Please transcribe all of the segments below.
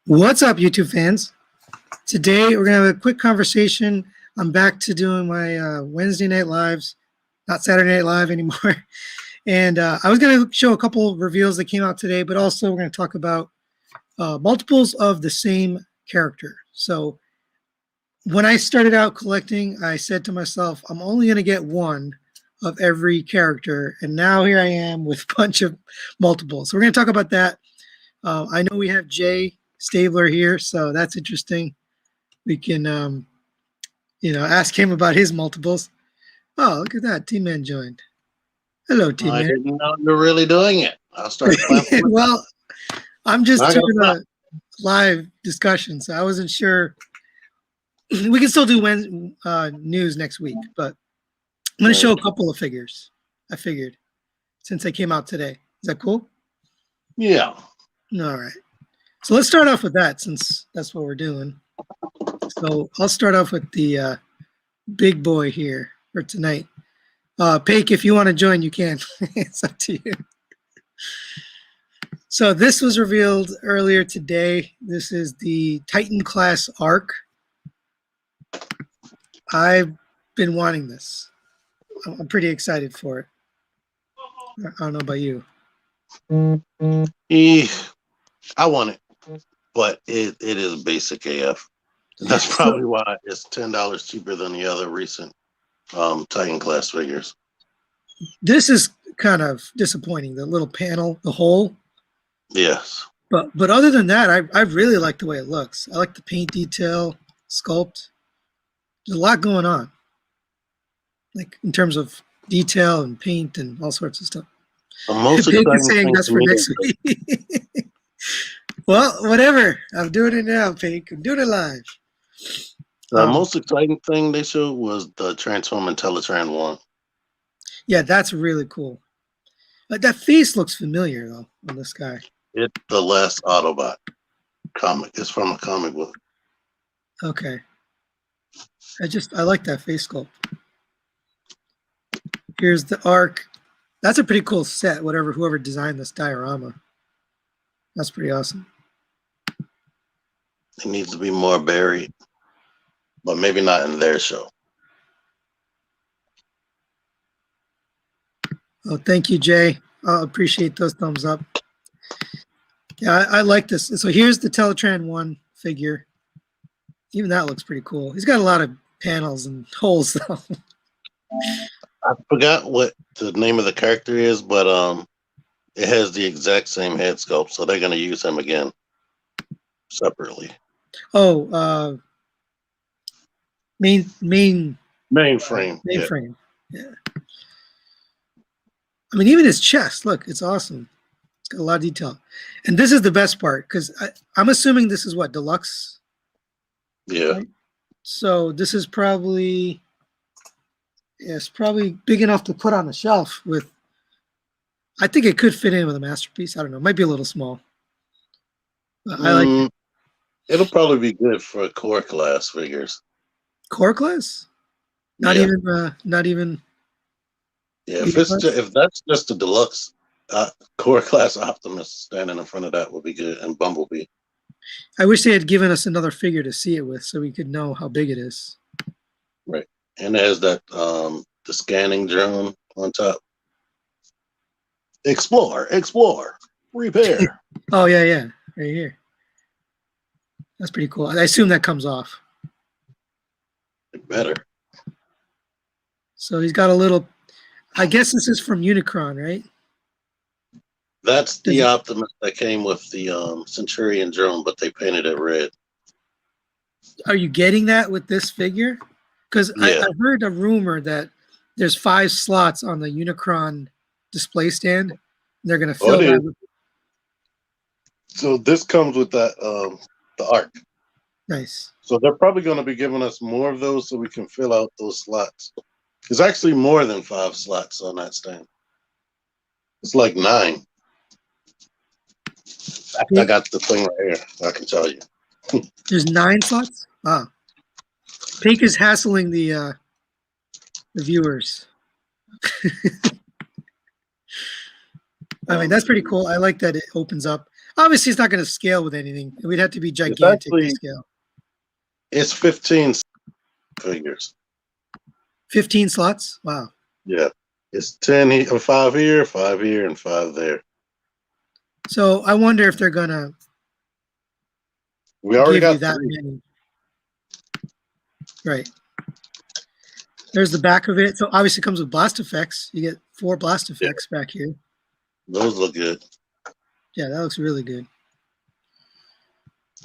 What's up, YouTube fans? Today we're gonna have a quick conversation. I'm back to doing my Wednesday night lives, not Saturday Night Live anymore. And I was gonna show a couple reveals that came out today, but also we're gonna talk about multiples of the same character. So when I started out collecting, I said to myself, I'm only gonna get one of every character, and now here I am with a bunch of multiples. So we're gonna talk about that. I know we have Jay Stabler here, so that's interesting. We can, ask him about his multiples. Oh, look at that. T-Man joined. Hello, T-Man. I didn't know you were really doing it. I'll start playing. Well, I'm just doing a live discussion, so I wasn't sure. We can still do news next week, but I'm going to show a couple of figures, I figured, since they came out today. Is that cool? Yeah. All right. So let's start off with that, since that's what we're doing. So I'll start off with the big boy here for tonight. Paik, if you want to join, you can. It's up to you. So this was revealed earlier today. This is the Titan class Arc. I've been wanting this. I'm pretty excited for it. I don't know about you. I want it, but it is basic AF. That's probably why it's $10 cheaper than the other recent Titan class figures. This is kind of disappointing. The little panel, the hole. Yes. But other than that, I really like the way it looks. I like the paint detail, sculpt. There's a lot going on, like in terms of detail and paint and all sorts of stuff. The most exciting thing that's for next week. Well, whatever. I'm doing it now, Paik. I'm doing it live. The most exciting thing they showed was the Transform and Teletran 1. Yeah, that's really cool. That face looks familiar, though, on this guy. It's the last Autobot comic. It's from a comic book. Okay. I like that face sculpt. Here's the Arc. That's a pretty cool set, whoever designed this diorama. That's pretty awesome. It needs to be more buried, but maybe not in their show. Oh, thank you, Jay. I appreciate those thumbs up. Yeah, I like this. So here's the Teletran 1 figure. Even that looks pretty cool. He's got a lot of panels and holes, though. I forgot what the name of the character is, but it has the exact same head sculpt, so they're going to use him again separately. Oh, mainframe. Mainframe. Yeah. I mean, even his chest. Look, it's awesome. It's got a lot of detail. And this is the best part, because I'm assuming this is what, deluxe? Yeah. Right? So this is probably, it's probably big enough to put on a shelf with. I think it could fit in with a masterpiece. I don't know. It might be a little small. I like it. It'll probably be good for core class figures. Core class? Not even. Yeah, if that's just a deluxe core class Optimus standing in front of that would be good, and Bumblebee. I wish they had given us another figure to see it with, so we could know how big it is. Right, and it has that the scanning drone on top. Explore, repair. Oh yeah, right here. That's pretty cool. I assume that comes off. It better. So he's got a little. I guess this is from Unicron, right? That's the Optimus that came with the Centurion drone, but they painted it red. Are you getting that with this figure? Because I heard a rumor that there's 5 slots on the Unicron display stand. And they're going to fill that with. So this comes with that the Arc. Nice. So they're probably going to be giving us more of those so we can fill out those slots. There's actually more than 5 slots on that stand. It's like 9. I got the thing right here. I can tell you. There's 9 slots? Wow. Paik is hassling the viewers. I mean, that's pretty cool. I like that it opens up. Obviously, it's not going to scale with anything. We'd have to be It's gigantic to actually scale. it's 15 figures. 15 slots? Wow. Yeah, it's 10 here, 5 here, 5 here, and 5 there. So I wonder if they're going to We already give you got that 3. many. Right. There's the back of it. So obviously it comes with blast effects. You get 4 blast effects back here. Those look good. Yeah, that looks really good.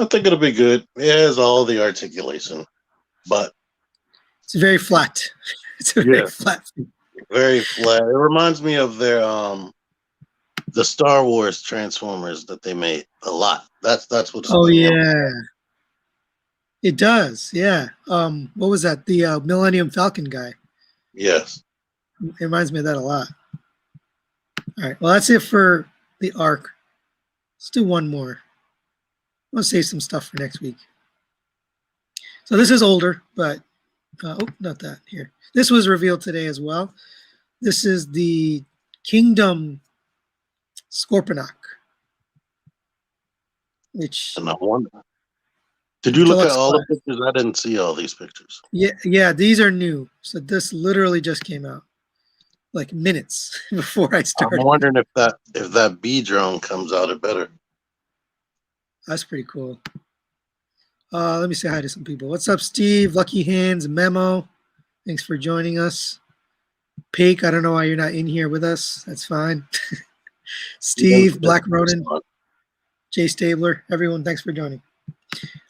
I think it'll be good. It has all the articulation, but It's very flat. It's a very yeah, flat. very flat. It reminds me of their the Star Wars Transformers that they made a lot. That's what's Oh putting me on. yeah, it does. Yeah. What was that? The Millennium Falcon guy. Yes. It reminds me of that a lot. All right. Well, that's it for the arc. Let's do one more. I'll save some stuff for next week. So this is older, but oh, not that here. This was revealed today as well. This is the Kingdom Scorponok, which And I wonder, did you look at deluxe all the class. pictures? I didn't see all these pictures. Yeah, these are new. So this literally just came out like minutes before I I'm started. wondering if that B drone comes out, it better. That's pretty cool. Let me say hi to some people. What's up, Steve? Lucky Hands, Memo. Thanks for joining us. Peak, I don't know why you're not in here with us. That's fine. Steve, Black Ronin, Jay Stabler, everyone, thanks for joining.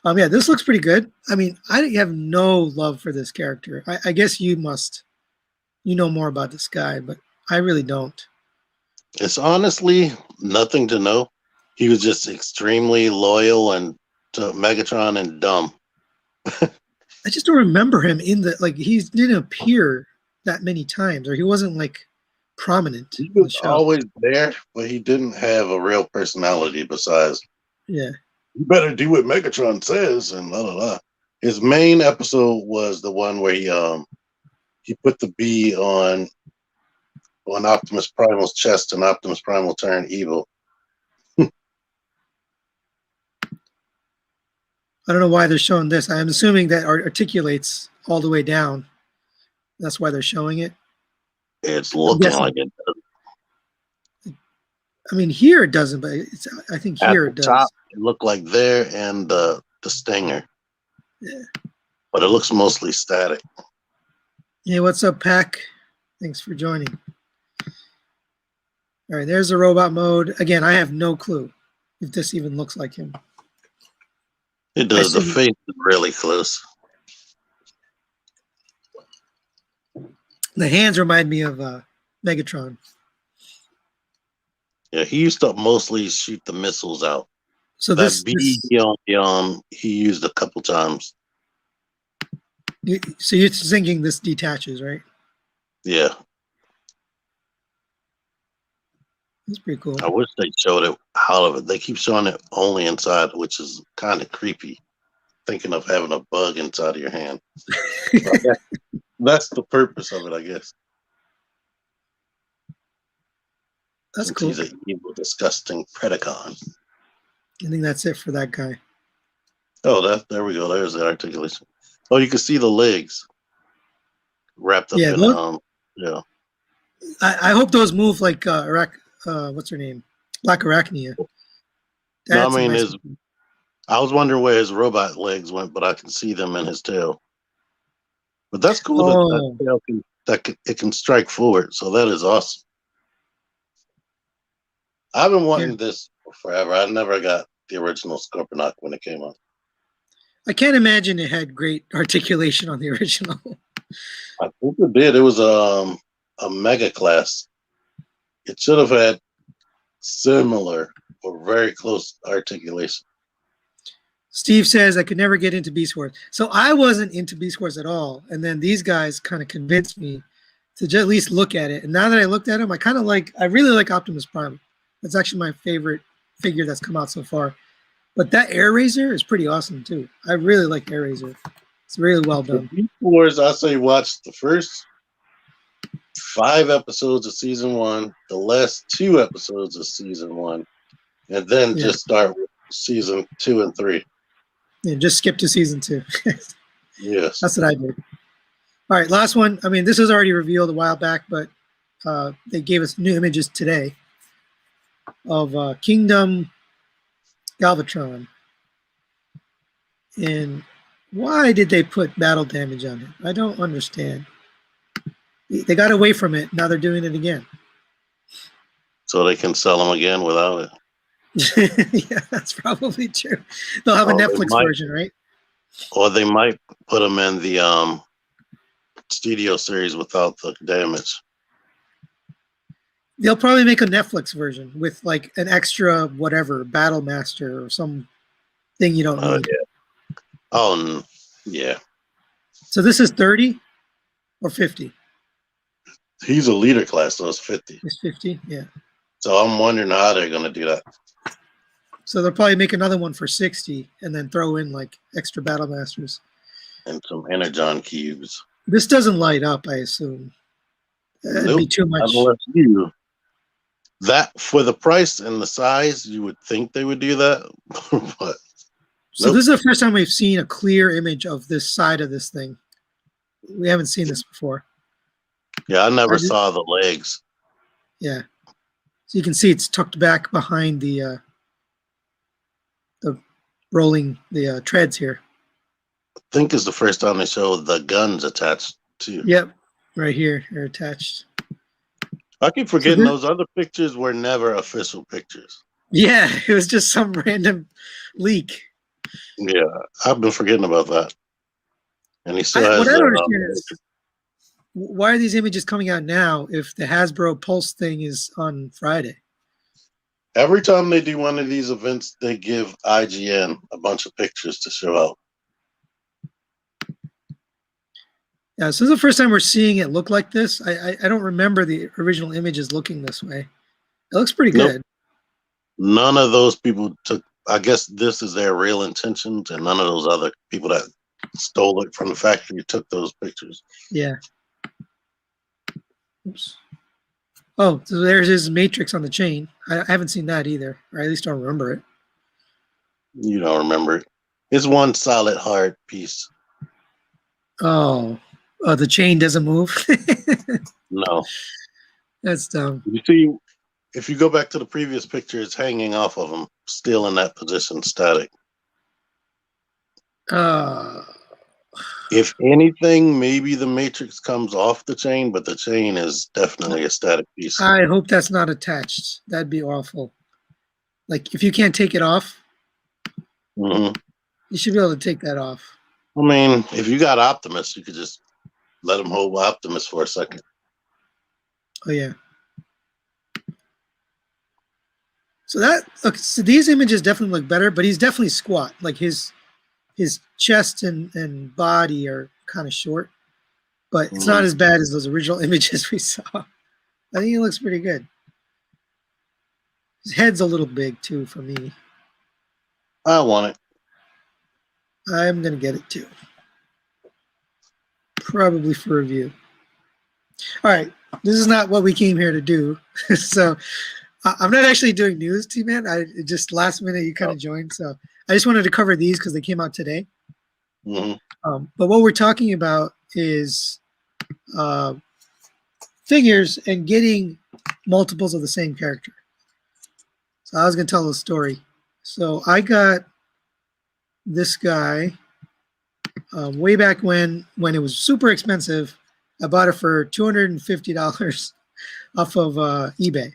Yeah, this looks pretty good. I mean, I have no love for this character. I guess you must. You know more about this guy, but I really don't. It's honestly nothing to know. He was just extremely loyal and to Megatron and dumb. I just don't remember him in the like. He didn't appear that many times, or he wasn't like prominent He in the was show. always there, but he didn't have a real personality besides, Yeah. you better do what Megatron says, and blah, blah, blah. His main episode was the one where he put the bee on Optimus Primal's chest, and Optimus Primal turned evil. I don't know why they're showing this. I'm assuming that articulates all the way down. That's why they're showing it. It's looking like it does. I mean, here it doesn't, but I think here it does. Top, it looked like there and the stinger. Yeah. But it looks mostly static. Hey, what's up, Pack? Thanks for joining. All right, there's the robot mode. Again, I have no clue if this even looks like him. It does. The face is really close. The hands remind me of Megatron. Yeah, he used to mostly shoot the missiles out. So that bee he used a couple times. So you're thinking this detaches, right? Yeah. That's pretty cool. I wish they showed it out of it. They keep showing it only inside, which is kind of creepy. Thinking of having a bug inside of your hand. That's the purpose of it, I guess. That's cool. He's an evil, disgusting Predacon. I think that's it for that guy. Oh, there we go. There's the articulation. Oh, you can see the legs wrapped up in yeah. I hope those move like what's her name? Black Arachnia. No, I mean, I was wondering where his robot legs went, but I can see them in his tail. But that's cool that tail it can strike forward, so that is awesome. I've been wanting this forever. I never got the original Scorponok when it came out. I can't imagine it had great articulation on the original. I think it did. It was a mega class. It should have had similar or very close articulation. Steve says I could never get into Beast Wars. So I wasn't into Beast Wars at all. And then these guys kind of convinced me to at least look at it. And now that I looked at him, I really like Optimus Prime. That's actually my favorite figure that's come out so far. But that Air Razor is pretty awesome too. I really like Air Razor. It's really well done. Beast Wars, I say watch the first 5 episodes of season 1, the last 2 episodes of season 1, and then Yeah. just start with season 2 and 3. Yeah, just skip to season 2. Yes. That's what I did. All right, last one. I mean, this was already revealed a while back, but they gave us new images today of Kingdom Galvatron. And why did they put battle damage on it? I don't understand. They got away from it. Now they're doing it again. So they can sell them again without it. Yeah, that's probably true. They'll have a Netflix version, right? Or they might put them in the studio series without the damage. They'll probably make a Netflix version with like an extra whatever Battle Master or some thing you don't need. Yeah. Oh, yeah. So this is 30 or 50? He's a leader class, so it's 50. It's 50, yeah. So I'm wondering how they're going to do that. So they'll probably make another one for 60 and then throw in like extra Battle Masters. And some Energon cubes. This doesn't light up, I assume. It'd be too much. That for the price and the size, you would think they would do that. But so this is the first time we've seen a clear image of this side of this thing. We haven't seen this before. Yeah, I never saw the legs. Yeah. So you can see it's tucked back behind the rolling the treads here. I think it's the first time they showed the guns attached to. Yep, right here they're attached. I keep forgetting those other pictures were never official pictures. Yeah, it was just some random leak. Yeah, I've been forgetting about that. And he still has. What I don't understand is why are these images coming out now if the Hasbro Pulse thing is on Friday? Every time they do one of these events, they give IGN a bunch of pictures to show out. Yeah, so this is the first time we're seeing it look like this. I don't remember the original images looking this way. It looks pretty good. Nope. None of those people took. I guess this is their real intentions, and none of those other people that stole it from the factory took those pictures. Yeah. Oops. Oh, so there's his matrix on the chain. I haven't seen that either, or at least I don't remember it. You don't remember it. It's one solid hard piece. Oh, the chain doesn't move? No. That's dumb. You see, if you go back to the previous picture, it's hanging off of him, still in that position, static. If anything, maybe the matrix comes off the chain, but the chain is definitely a static piece. I hope that's not attached. That'd be awful. Like, if you can't take it off, you should be able to take that off. I mean, if you got Optimus, you could just let him hold Optimus for a second. Oh, yeah. So these images definitely look better, but he's definitely squat. Like his chest and body are kind of short, but it's not as bad as those original images we saw. I think he looks pretty good. His head's a little big too for me. I want it. I'm gonna get it too. Probably for review. All right, this is not what we came here to do. So I'm not actually doing news, T-Man. I just last minute you kind of joined, so I just wanted to cover these because they came out today. But what we're talking about is figures and getting multiples of the same character. So I was going to tell a story. So I got this guy way back when it was super expensive. I bought it for $250 off of eBay.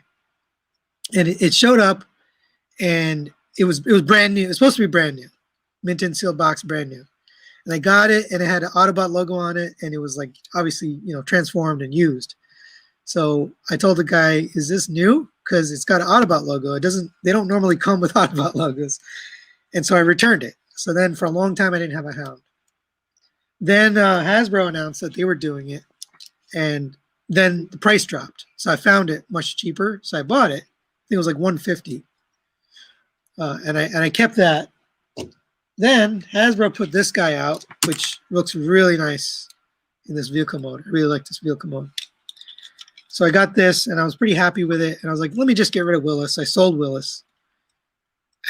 And it showed up, and it was brand new. It was supposed to be brand new, mint and sealed box, brand new. And I got it, and it had an Autobot logo on it, and it was like obviously transformed and used. So I told the guy, "Is this new? Because it's got an Autobot logo. They don't normally come with Autobot logos." And so I returned it. So then for a long time I didn't have a Hound. Then Hasbro announced that they were doing it, and then the price dropped. So I found it much cheaper. So I bought it. I think it was like $150, and I kept that. Then Hasbro put this guy out, which looks really nice in this vehicle mode. I really like this vehicle mode. So I got this, and I was pretty happy with it. And I was like, let me just get rid of Willis. I sold Willis,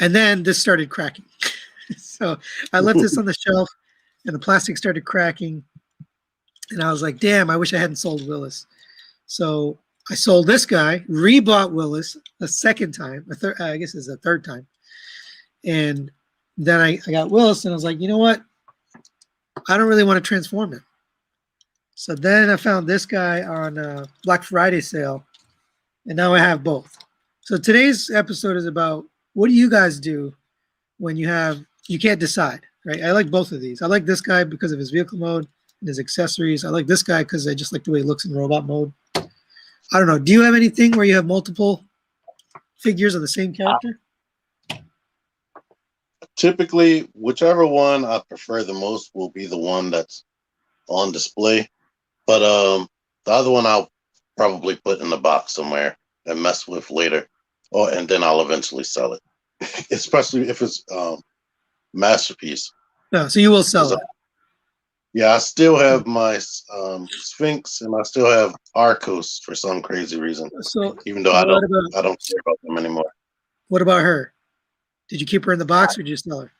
And then this started cracking. So I left this on the shelf, and the plastic started cracking. And I was like, damn, I wish I hadn't sold Willis. So I sold this guy, rebought Willis a second time. I guess it's a third time. And then I got Willis, and I was like, you know what? I don't really want to transform it. So then I found this guy on a Black Friday sale, and now I have both. So today's episode is about what do you guys do when you can't decide, right? I like both of these. I like this guy because of his vehicle mode and his accessories. I like this guy because I just like the way he looks in robot mode. I don't know. Do you have anything where you have multiple figures of the same character? Typically, whichever one I prefer the most will be the one that's on display. But the other one I'll probably put in the box somewhere and mess with later, and then I'll eventually sell it, especially if it's masterpiece. No, so you will sell it. Yeah, I still have my Sphinx, and I still have Arcos for some crazy reason. So even though I don't care about them anymore. What about her? Did you keep her in the box or did you sell her?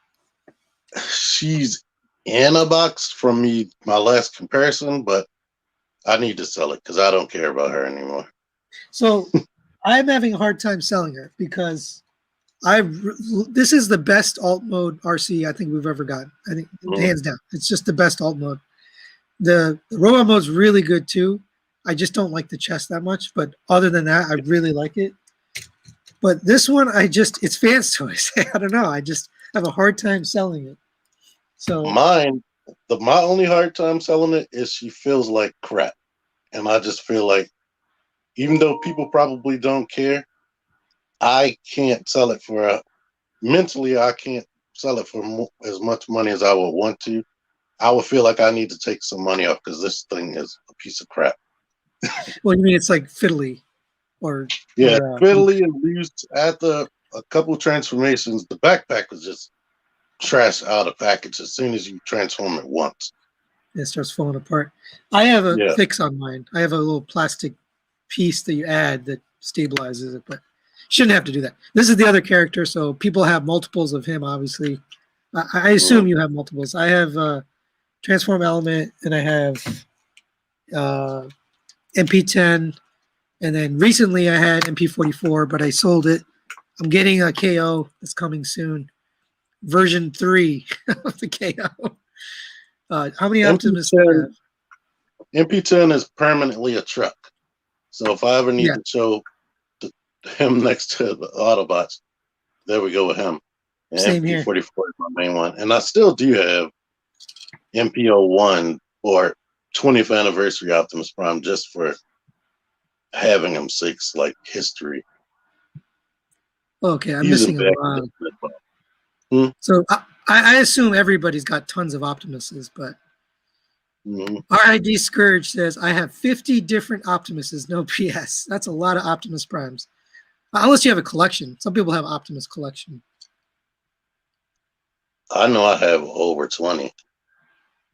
She's in a box from my last comparison, but I need to sell it because I don't care about her anymore. So I'm having a hard time selling her because this is the best alt mode RC I think we've ever gotten. I think hands down, it's just the best alt mode. The robot mode's really good too. I just don't like the chest that much, but other than that, I really like it. But this one, it's Fans Toys. I don't know. I just have a hard time selling it. So my only hard time selling it is she feels like crap, and I just feel like even though people probably don't care, I can't sell it mentally. I can't sell it for as much money as I would want to. I would feel like I need to take some money off because this thing is a piece of crap. Well, you mean it's like fiddly, fiddly and used after a couple transformations. The backpack was just trash out of package as soon as you transform it once. It starts falling apart. I have a fix on mine. I have a little plastic piece that you add that stabilizes it, but shouldn't have to do that. This is the other character, so people have multiples of him, obviously. I assume you have multiples. I have Transform Element, and I have MP10, and then recently I had MP44, but I sold it. I'm getting a KO that's coming soon. Version 3 of the KO. How many Optimus do you have? MP10 is permanently a truck. So if I ever need to show him next to the Autobots, there we go with him. And Same MP44 here. is my main one. And I still do have MP01 or 20th anniversary Optimus Prime just for having him sakes, like history. Okay, I'm missing a lot. So I assume everybody's got tons of Optimuses, but RID Scourge says, I have 50 different Optimuses, no PS. That's a lot of Optimus Primes. Unless you have a collection. Some people have Optimus collection. I know I have over 20.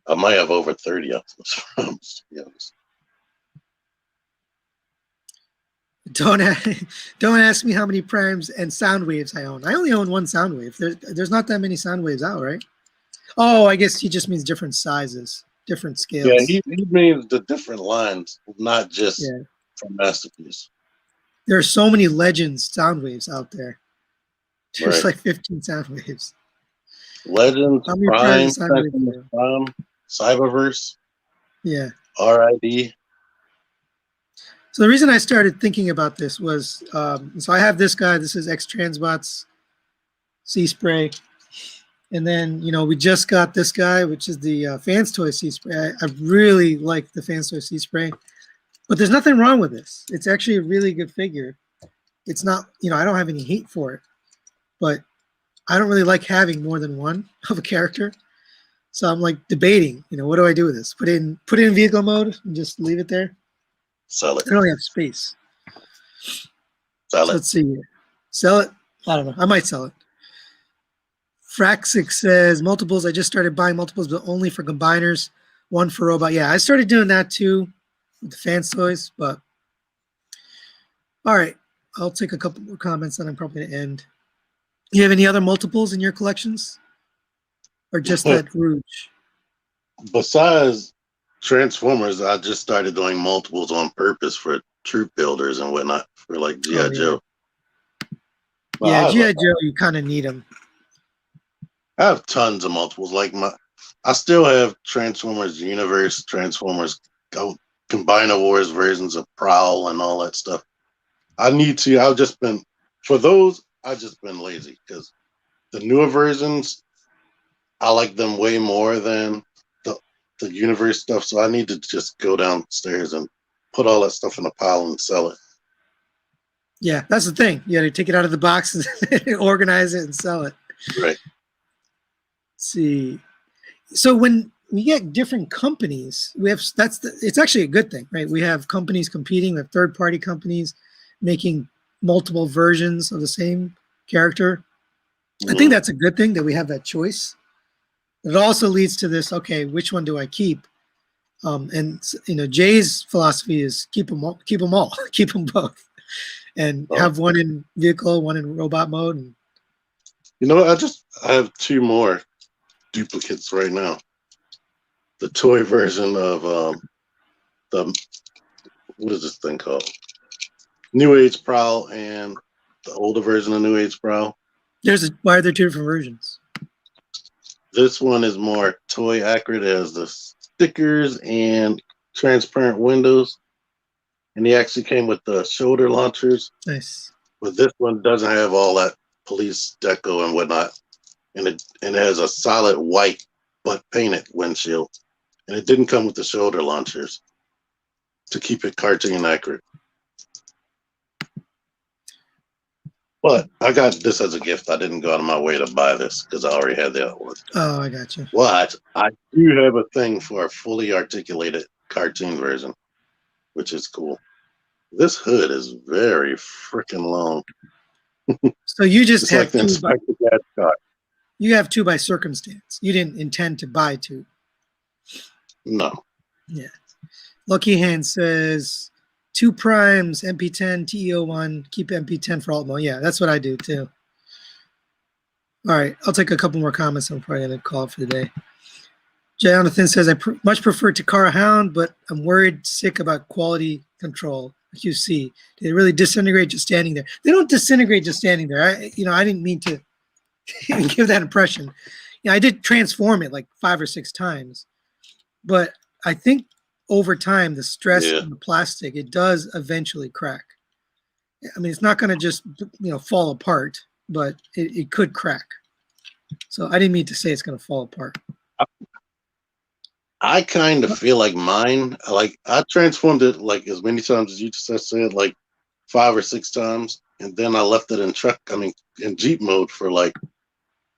I might have over 30 Optimus Primes, to be honest. Don't ask me how many Primes and Soundwaves I own. I only own one Soundwave. There's not that many Soundwaves out, right? Oh, I guess he just means different sizes, different scales. Yeah, he means the different lines, not just from Masterpiece. There are so many Legends Soundwaves out there. There's like 15 Soundwaves. Legends, Prime, Cyberverse, RID. So the reason I started thinking about this was, so I have this guy. This is X-Transbots Sea Spray. And then, we just got this guy, which is the Fans Toy Sea Spray. I really like the Fans Toy Sea Spray. But there's nothing wrong with this. It's actually a really good figure. It's not, I don't have any hate for it. But I don't really like having more than one of a character. So I'm like debating, what do I do with this? Put it in vehicle mode and just leave it there? Sell it. I don't really have space. Sell it. Let's see here. Sell it? I don't know. I might sell it. Fraxic says, multiples. I just started buying multiples, but only for combiners. One for robot. Yeah, I started doing that too with the Fans Toys, but all right. I'll take a couple more comments and I'm probably going to end. You have any other multiples in your collections, or just that Rouge? Besides Transformers, I just started doing multiples on purpose for troop builders and whatnot for like Oh GI yeah, Joe. yeah. Well, GI Joe, you kind of need them. I have tons of multiples. I still have Transformers Universe, Transformers Combiner Wars versions of Prowl and all that stuff. I've just been for those. I've just been lazy because the newer versions, I like them way more than the universe stuff. So I need to just go downstairs and put all that stuff in a pile and sell it. Yeah, that's the thing. You got to take it out of the box and organize it and sell it. Right. Let's see. So when we get different companies, it's actually a good thing, right? We have companies competing, we have third-party companies making multiple versions of the same character. I think that's a good thing that we have that choice. It also leads to this, okay, which one do I keep? And Jay's philosophy is keep them all, keep them both, and have one in vehicle, one in robot mode. And I have two more duplicates right now. The toy version of what is this thing called? New Age Prowl and the older version of New Age Prowl. Why are there two different versions? This one is more toy accurate, as the stickers and transparent windows, and he actually came with the shoulder launchers. Nice. But this one doesn't have all that police deco and whatnot, and it has a solid white but painted windshield, and it didn't come with the shoulder launchers to keep it cartoon accurate. But I got this as a gift. I didn't go out of my way to buy this because I already had the other one. Oh, I got you. But I do have a thing for a fully articulated cartoon version, which is cool. This hood is very freaking long. So you just It's have like the two. Inspector Gadget. You have two by circumstance. You didn't intend to buy two. No. Yeah. Lucky Hand says 2 primes, MP10, TEO1, keep MP10 for alt mode. Yeah, that's what I do too. All right, I'll take a couple more comments. I'm probably going to call it for the day. Jonathan says, I much prefer Takara Hound, but I'm worried sick about quality control. QC. They really disintegrate just standing there. They don't disintegrate just standing there. I didn't mean to give that impression. I did transform it like 5 or 6 times, but I think over time, the stress on the plastic, it does eventually crack. I mean, it's not going to just, fall apart, but it could crack. So I didn't mean to say it's going to fall apart. I kind of feel like mine, I transformed it like as many times as you just said, like 5 or 6 times. And then I left it in Jeep mode for like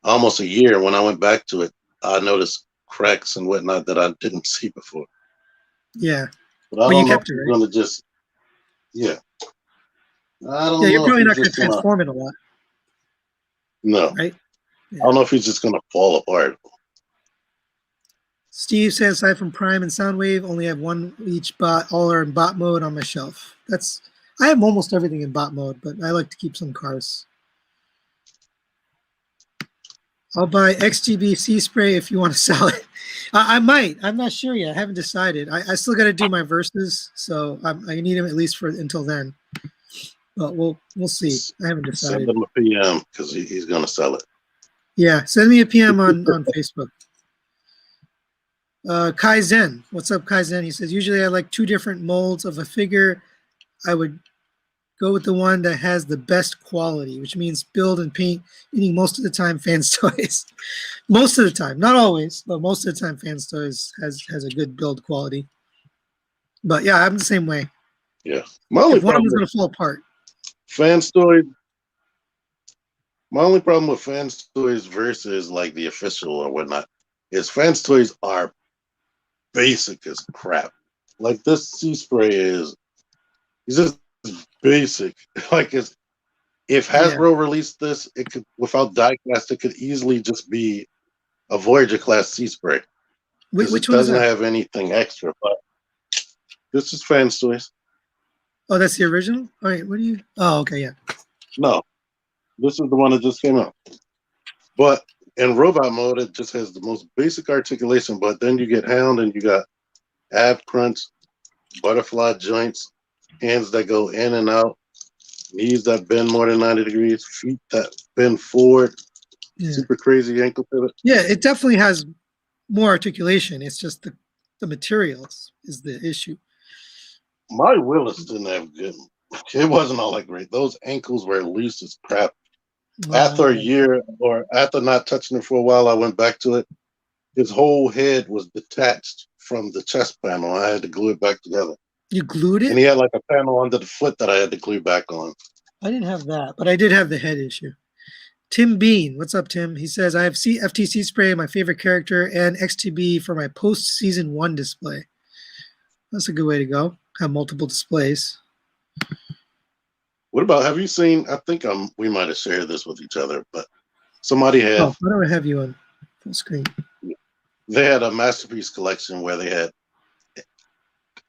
almost a year. When I went back to it, I noticed cracks and whatnot that I didn't see before. Yeah. But I don't know if he's going to just, I don't know. You're probably not going to transform it a lot. No. Right? Yeah. I don't know if he's just going to fall apart. Steve says, aside from Prime and Soundwave, only have one each bot. All are in bot mode on my shelf. I have almost everything in bot mode, but I like to keep some cars. I'll buy XGB Sea Spray if you want to sell it. I might. I'm not sure yet. I haven't decided. I still got to do my verses, so I need them at least until then. But we'll see. I haven't decided. Send him a PM because he's going to sell it. Yeah, send me a PM on Facebook. Kai Zen. What's up, Kai Zen? He says, usually I like 2 different molds of a figure. I would go with the one that has the best quality, which means build and paint, meaning most of the time Fans Toys. Most of the time, not always, but most of the time Fans Toys has a good build quality. But yeah, I'm the same way. Yeah. One of them is going to fall apart. Fans Toys. My only problem with Fans Toys versus like the official or whatnot is Fans Toys are basic as crap. Like this Sea Spray is just basic. Like if Hasbro released this, it could without diecast, it could easily just be a Voyager class Sea Spray. Which it one doesn't have anything extra, but this is Fans Toys. Oh, that's the original? All right, what do you? Oh, okay, yeah. No. This is the one that just came out. But in robot mode, it just has the most basic articulation. But then you get Hound and you got ab crunch, butterfly joints, hands that go in and out, knees that bend more than 90 degrees, feet that bend forward, super crazy ankle pivot. Yeah, it definitely has more articulation. It's just the materials is the issue. My Willis didn't have good. It wasn't all that great. Those ankles were loose as crap. After a year, or after not touching it for a while, I went back to it. His whole head was detached from the chest panel. I had to glue it back together. You glued it? And he had like a panel under the foot that I had to glue back on. I didn't have that, but I did have the head issue. Tim Bean, what's up, Tim? He says, I have FTC spray, my favorite character, and XTB for my post-season 1 display. That's a good way to go. Have multiple displays. What about, have you seen, I think we might have shared this with each other, but somebody had. Oh, why don't I have you on full screen? They had a masterpiece collection where they had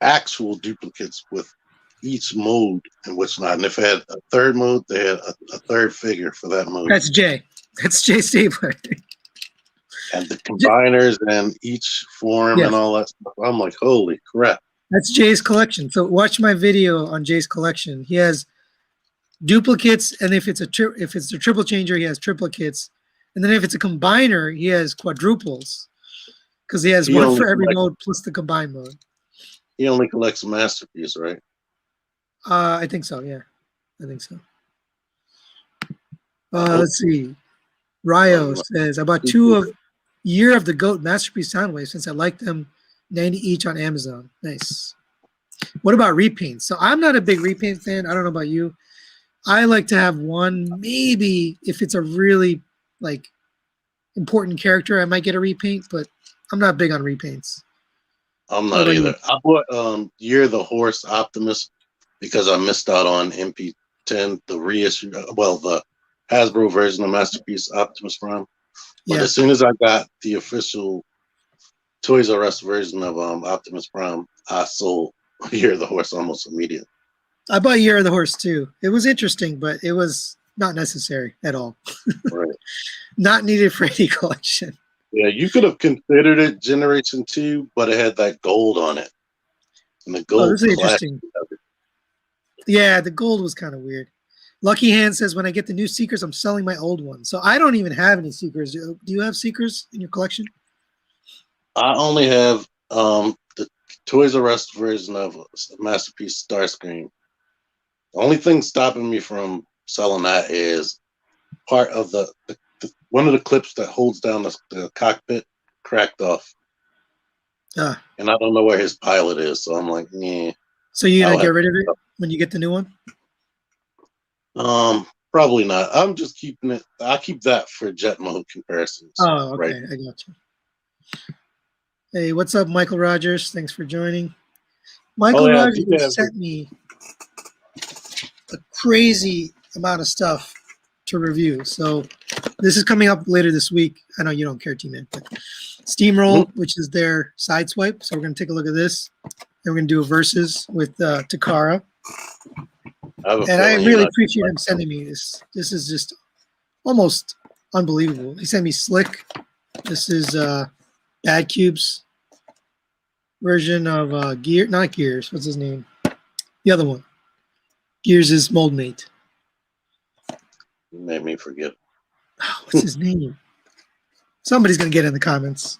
actual duplicates with each mode and which not. And if they had a third mode, they had a third figure for that mode. That's Jay. That's Jay Stabler. And the combiners and each form and all that stuff. I'm like, holy crap. That's Jay's collection. So watch my video on Jay's collection. He has duplicates, and if it's a triple changer, he has triplicates. And then if it's a combiner, he has quadruples. Because he has one for every mode plus the combined mode. He only collects masterpiece, right? I think so, yeah. I think so. Let's see. Ryo says, I bought 2 of Year of the Goat Masterpiece Soundwave since I like them 90 each on Amazon. Nice. What about repaints? So I'm not a big repaint fan. I don't know about you. I like to have one, maybe if it's a really like important character, I might get a repaint, but I'm not big on repaints. I'm not either. I bought Year of the Horse Optimus because I missed out on MP10, the reissue, the Hasbro version of Masterpiece Optimus Prime. But as soon as I got the official Toys R Us version of Optimus Prime, I sold Year of the Horse almost immediately. I bought Year of the Horse too. It was interesting, but it was not necessary at all. Right. Not needed for any collection. Yeah, you could have considered it Generation 2, but it had that gold on it. And the gold this is interesting. Yeah, the gold was kind of weird. Lucky Hand says, when I get the new Seekers, I'm selling my old one. So I don't even have any Seekers. Do you have Seekers in your collection? I only have the Toys R Us version of Masterpiece Starscream. The only thing stopping me from selling that is part of the one of the clips that holds down the cockpit cracked off. And I don't know where his pilot is, so I'm like, yeah. So you're gonna get rid of it when you get the new one? Probably not. I'm just keeping it. I keep that for jet mode comparisons. Oh, okay. Right? I got you. Hey, what's up, Michael Rogers? Thanks for joining. Michael Rogers sent me a crazy amount of stuff to review. So this is coming up later this week. I know you don't care, T-Man, but Steamroll, which is their side swipe. So we're going to take a look at this. And we're going to do a versus with Takara. And I really appreciate him sending me this. This is just almost unbelievable. He sent me Slick. This is Bad Cube's version of not Gears. What's his name? The other one. Gears is Mold Mate. You made me forget. Oh, what's his name? Somebody's going to get in the comments.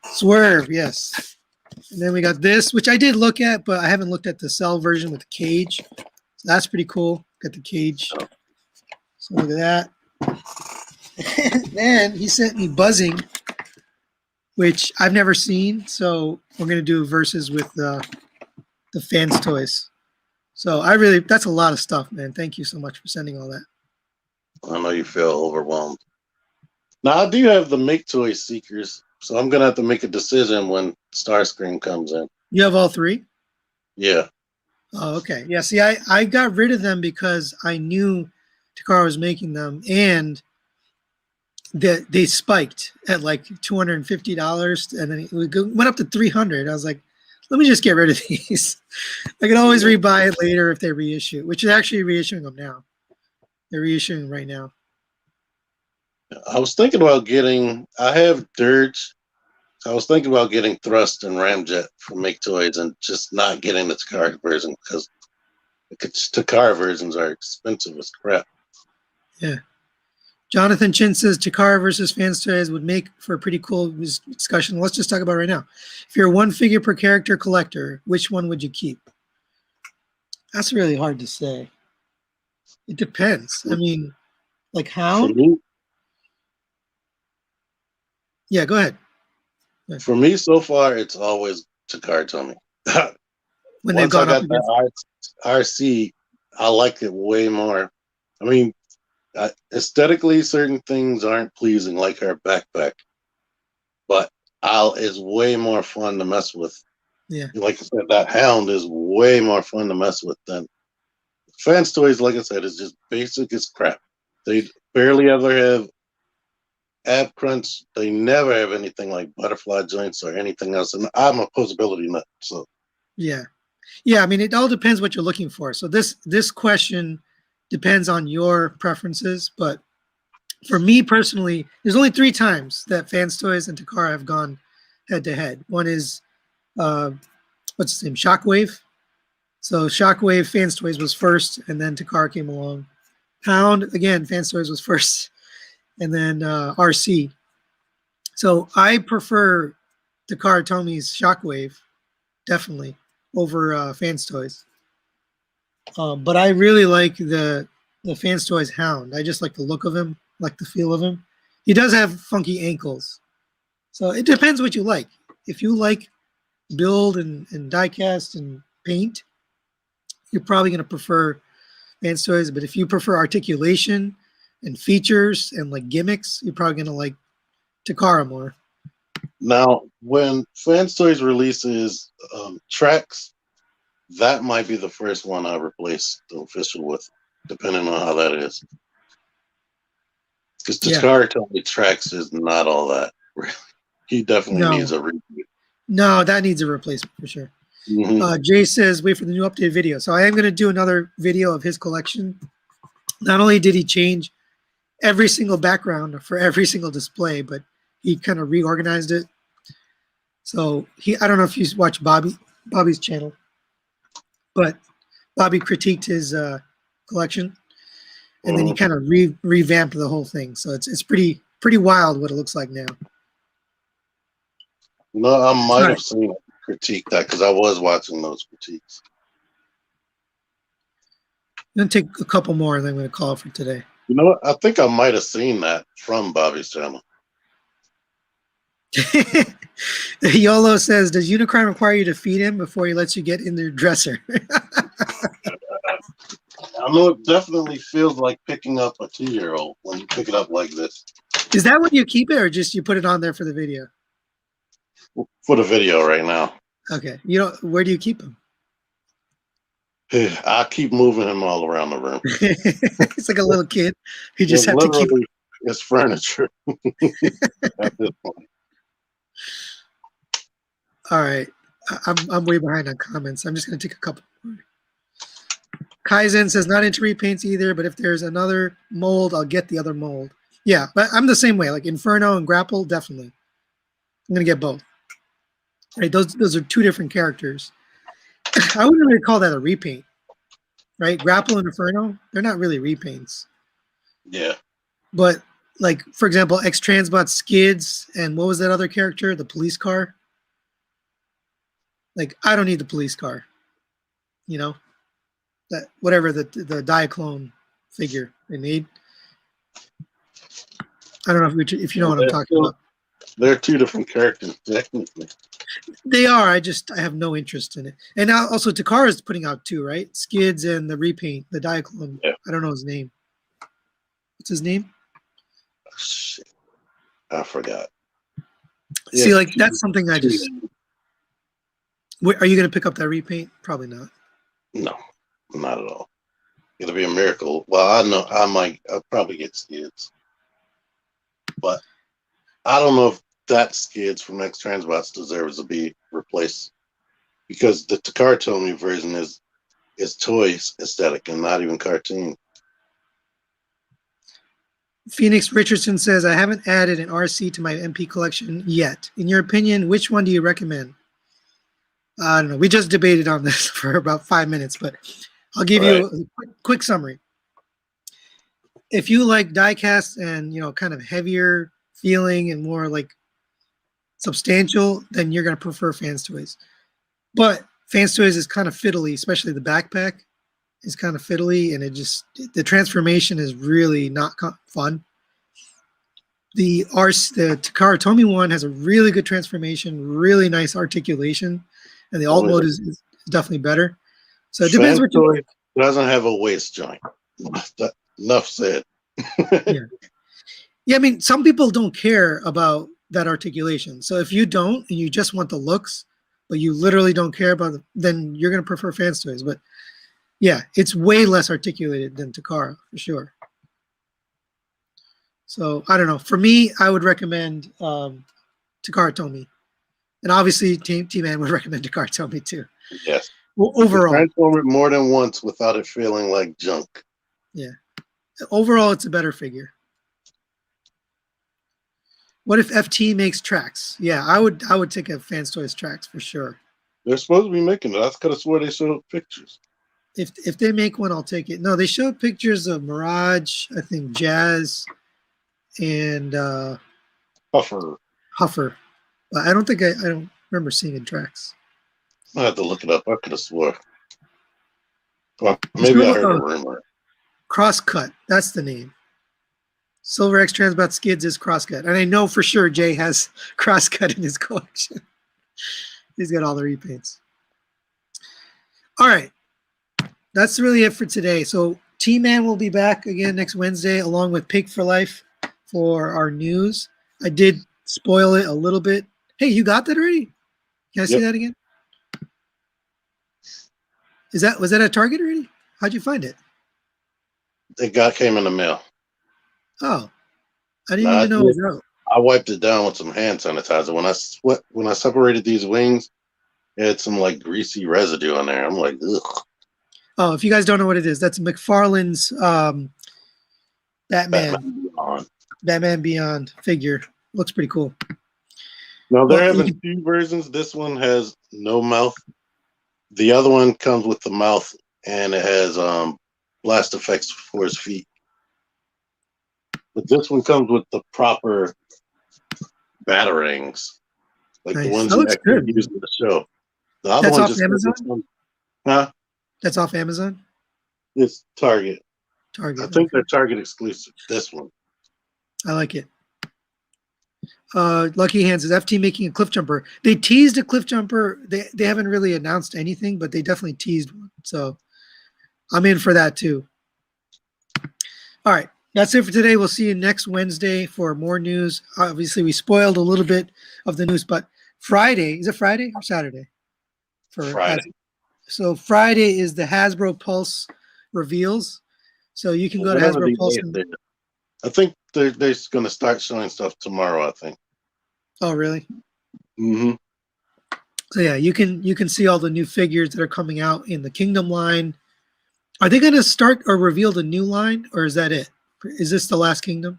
Swerve, yes. And then we got this, which I did look at, but I haven't looked at the Cell version with the cage. So that's pretty cool. Got the cage. So look at that. And then he sent me Buzzing, which I've never seen. So we're going to do versus with the fans' toys. So that's a lot of stuff, man. Thank you so much for sending all that. I know you feel overwhelmed. Now, I do have the Make Toy Seekers, so I'm going to have to make a decision when Starscream comes in. You have all 3? Yeah. Oh, okay. Yeah, see, I got rid of them because I knew Takara was making them, and they spiked at like $250, and then it went up to $300. I was like, let me just get rid of these. I can always rebuy it later if they reissue, which is actually reissuing them now. They're reissuing right now. I was thinking about getting. I have Dirge. I was thinking about getting Thrust and Ramjet from Make Toys and just not getting the Takara version because Takara versions are expensive as crap. Yeah. Jonathan Chin says Takara versus Fans Toys would make for a pretty cool discussion. Let's just talk about it right now. If you're one figure per character collector, which one would you keep? That's really hard to say. It depends. I mean, like Hound? For me, Yeah, go ahead. For me, so far, it's always Takara Tomy. When they've Once I gone up got against that RC, I like it way more. I mean, aesthetically, certain things aren't pleasing, like her backpack, but it's way more fun to mess with. Yeah. Like I said, that Hound is way more fun to mess with than Fans Toys. Like I said, is just basic as crap. They barely ever have ab crunch. They never have anything like butterfly joints or anything else. And I'm a posability nut, so Yeah. Yeah, I mean, it all depends what you're looking for. So this question depends on your preferences, but for me personally, there's only 3 times that Fans Toys and Takara have gone head to head. One is what's his name? Shockwave. So Shockwave Fans Toys was first, and then Takara came along. Hound again, Fans Toys was first, and then RC. So I prefer Takara Tomy's Shockwave definitely over Fans Toys. But I really like the Fans Toys Hound. I just like the look of him, like the feel of him. He does have funky ankles, so it depends what you like. If you like build and diecast and paint, you're probably going to prefer Fans Toys. But if you prefer articulation and features and like gimmicks, you're probably going to like Takara more. now when Fans Toys releases tracks, that might be the first one I replace the official with, depending on how that is. Because Takara Tomy tracks is not all that. Really. He definitely needs a reboot. No, that needs a replacement for sure. Mm-hmm. Jay says, wait for the new updated video. So I am going to do another video of his collection. Not only did he change every single background for every single display, but he kind of reorganized it. So I don't know if you watch Bobby's channel, but Bobby critiqued his collection, and then he kind of revamped the whole thing. So it's pretty wild what it looks like now. No, I might have seen critique that because I was watching those critiques. I'm going to take a couple more and then I'm going to call for today. You know what? I think I might have seen that from Bobby's channel. YOLO says, does Unicron require you to feed him before he lets you get in their dresser? I know it definitely feels like picking up a 2-year-old when you pick it up like this. Is that when you keep it or just you put it on there for the video? For the video right now. Okay. Where do you keep him? I keep moving him all around the room. It's like a little kid. You just have to keep him. It's furniture at this point. All right. I'm way behind on comments. I'm just going to take a couple more. Kaizen says, not into repaints either, but if there's another mold, I'll get the other mold. Yeah, but I'm the same way. Like Inferno and Grapple, definitely. I'm going to get both. Right, those are 2 different characters. I wouldn't really call that a repaint, right? Grapple and Inferno, they're not really repaints. Yeah. But like, for example, X-Transbot Skids and what was that other character? The police car. Like, I don't need the police car. You know, that whatever the Diaclone figure they made. I don't know if you know what I'm talking about. They're 2 different characters, technically. They are. I have no interest in it. And now also Takara is putting out 2, right? Skids and the repaint, the Diaclone. Yeah. I don't know his name. What's his name? Oh, shit. I forgot. See, like that's something I just. Are you going to pick up that repaint? Probably not. No, not at all. It'll be a miracle. Well, I know I'll probably get Skids, but I don't know if that Skids from X Transbots deserves to be replaced. because the Takara Tomy version is toys aesthetic and not even cartoon. Phoenix Richardson says, I haven't added an RC to my MP collection yet. In your opinion, which one do you recommend? I don't know. We just debated on this for about 5 minutes, but I'll give you a quick summary. If you like diecast and, kind of heavier feeling and more like substantial, then you're going to prefer Fans Toys. But Fans Toys is kind of fiddly, especially the backpack is kind of fiddly, and the transformation is really not fun. The Takara Tomy one has a really good transformation, really nice articulation, and the alt mode is definitely better. So it depends what you doesn't have a waist joint. Enough said. Yeah, I mean, some people don't care about that articulation. So if you don't and you just want the looks, but you literally don't care about it, then you're going to prefer Fans Toys. But yeah, it's way less articulated than Takara for sure. So I don't know. For me, I would recommend Takara Tomy, and obviously T-Man would recommend Takara Tomy too. Yes. Well, overall, transform it more than once without it feeling like junk. Yeah. Overall, it's a better figure. What if FT makes tracks? Yeah, I would take a Fans Toys tracks for sure. They're supposed to be making it. I could have swore they showed pictures. If they make one, I'll take it. No, they showed pictures of Mirage, I think Jazz, and Huffer. But I don't remember seeing in tracks. I had to look it up. I could have swore. Well, maybe I heard a rumor. Crosscut, that's the name. Silver X Transbot Skids is Crosscut. And I know for sure Jay has Crosscut in his collection. He's got all the repaints. All right. That's really it for today. So T-Man will be back again next Wednesday along with Pig for Life for our news. I did spoil it a little bit. Hey, you got that already? Can I see that again? Was that at Target already? How'd you find it? It came in the mail. Oh, I didn't even know it was out. I wiped it down with some hand sanitizer. When I separated these wings, it had some like greasy residue on there. I'm like, ugh. Oh, if you guys don't know what it is, that's McFarlane's Batman Beyond figure. Looks pretty cool. No, they're having two versions. This one has no mouth. The other one comes with the mouth, and it has blast effects for his feet. But this one comes with the proper batarangs, like the ones you actually use in the show. The other one just Amazon? Huh? That's off Amazon? It's Target. I think they're Target exclusive. This one. I like it. Lucky Hands is FT making a cliff jumper. They teased a cliff jumper. They haven't really announced anything, but they definitely teased one. So I'm in for that too. All right. That's it for today. We'll see you next Wednesday for more news. Obviously, we spoiled a little bit of the news, but Friday, is it Friday or Saturday? Friday. So Friday is the Hasbro Pulse reveals. So you can go to Hasbro Pulse. I think they're going to start showing stuff tomorrow, I think. Oh, really? Mm-hmm. So yeah, you can see all the new figures that are coming out in the Kingdom line. Are they going to start or reveal the new line, or is that it? Is this the last Kingdom?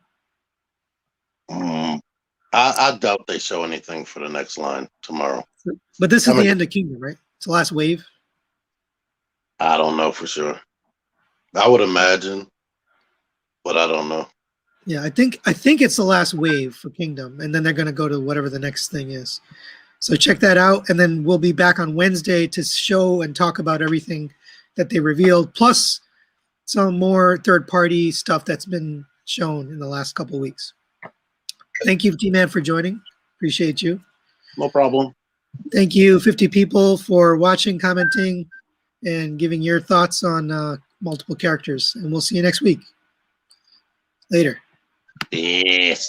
I doubt they show anything for the next line tomorrow. But this is the end of Kingdom, right? It's the last wave? I don't know for sure. I would imagine, but I don't know. Yeah, I think it's the last wave for Kingdom, and then they're going to go to whatever the next thing is. So check that out, and then we'll be back on Wednesday to show and talk about everything that they revealed, plus some more third-party stuff that's been shown in the last couple of weeks. Thank you, T-Man, for joining. Appreciate you. No problem. Thank you, 50 people, for watching, commenting, and giving your thoughts on multiple characters. And we'll see you next week. Later. Yes.